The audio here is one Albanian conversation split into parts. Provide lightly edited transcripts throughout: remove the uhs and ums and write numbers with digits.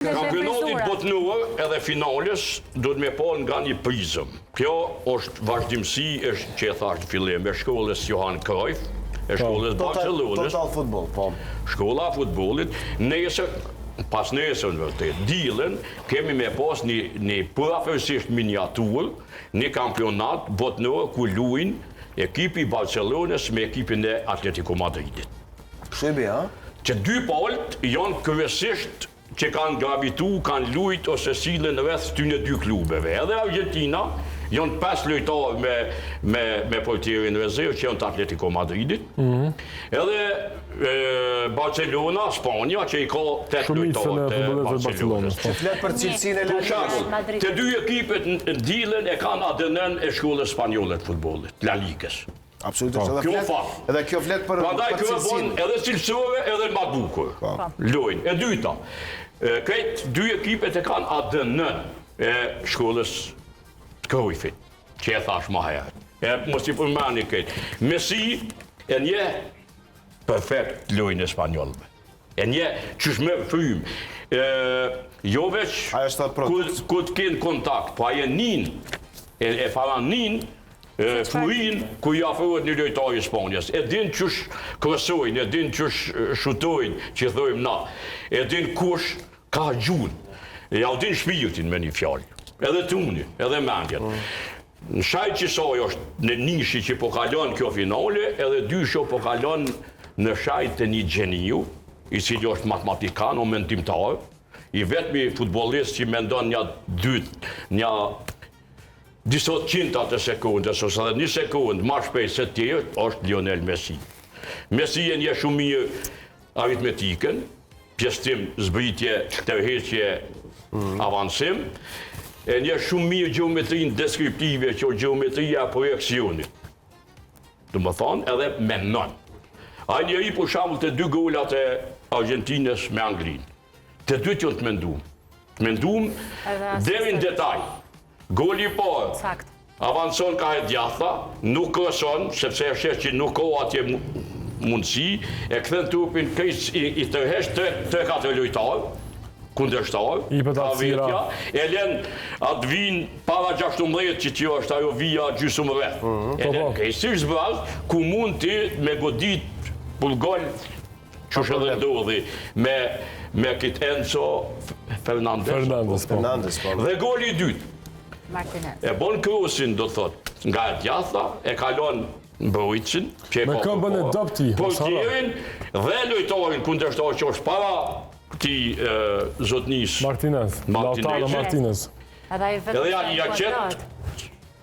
Kampionatit botëror edhe finales do të me pa nga një prizëm. Kjo është vazhdimsi që e thash në fillim e shkollës Johan Cruyff, e shkollës Barcelonës. Total futbol, po. Shkolla e futbollit, pas nesër në vërtet, dilën, kemi me pas një përafërsisht miniaturë, një kampionat botëror ku luajnë ekipi Barcelonës me ekipin e Atletico Madridit. Kështu ha? Që dy palët janë kryesisht që kanë gravitu, kanë lujt ose silën rreth këtyre dy klubeve. Edhe Argentina janë 5 lojtarë me portierin rezervë që janë të Atletico Madridit. Edhe Barcelona, Spanja, që i ka 8 lojtarë të Barcelonës. Që flet për cilësinë e La Ligës. Të dy ekipet në dilën e kanë ADN e shkollës spanjolle të futbollit, La Ligës. Absolutisht. Edhe kjo flet për cilësinë. Edhe cilësore edhe më bukur. Lojnë. E dyta, këtë dy ekipet e kanë ADN e shkollës Cruyffit, që e thash më herët. Mos i përmani këtë. Messi e nje perfekt lojnë e spanjollëve. E nje qysh me frym. Jo veç ku të kenë kontakt, po aje nin, e para nin, furin ku i afrohet një lojtar i Spanjës. E din qysh krasojnë, e din qysh shutojnë, që thojmë na. E din kush ka gjun. Ja din shpirtin me një fjallë. Edhe tuni, edhe mendjen. Në shaj që saj është në nishi që po kalon kjo finale, edhe dysho po kalon në shaj të një gjeniju, i cili është matematikan o mendimtar, i vetmi futbolist që mendon një disot qintat e sekundës, ose edhe 1 sekundë ma shpejt se tjerë, është Lionel Messi. Messi e një shumë mirë aritmetikën, pjesëtim zbritje, tërheqje, avancim, e një shumë mirë geometrinë deskriptive, që është geometria projekcionit. Dhe më thonë, edhe menon. A njeri për shambull të 2 golat e Argentinës me Anglinë. Të dy të të mendum. Mendum deri në detaj. Goli parë, avancon ka e djatha, nuk kërëson, sepse e shesh që nuk ka atje mundësi, e këthen trupin i tërhesh 3-4 lojtarë, kundërshtarë, e len atë vinë para 16 që që është ajo vija gjysëm rreth. E len kejsish zbraz, ku mund ti me godit pulgol që shë dhe ndodhi me këtë Enzo Fernandez. Dhe goli i dytë. E bon krosin, do thot, nga e djatha, e kalon mbrojtësin, me këmbën e dopti, portierin dhe lojtarin kundërshtar që është para këti zotnis Martinez. Edhe ja qetë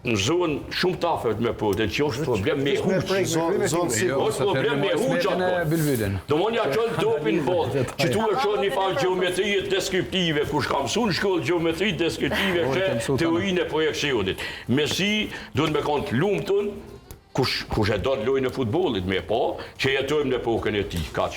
në zonë shumë tafet me përden, që është problem me huqë. është problem me huqë atë. Do mon ja qënë topin botë, që tu e qënë një farë geometrijet deskriptive, kush ka mësu në shkollë geometrijet deskriptive, që teorinë e projekcionit. Messi duhet me kanë të lumëtën, kush e do të lojnë në futbolit me pa, që jetojmë në epokën e ti.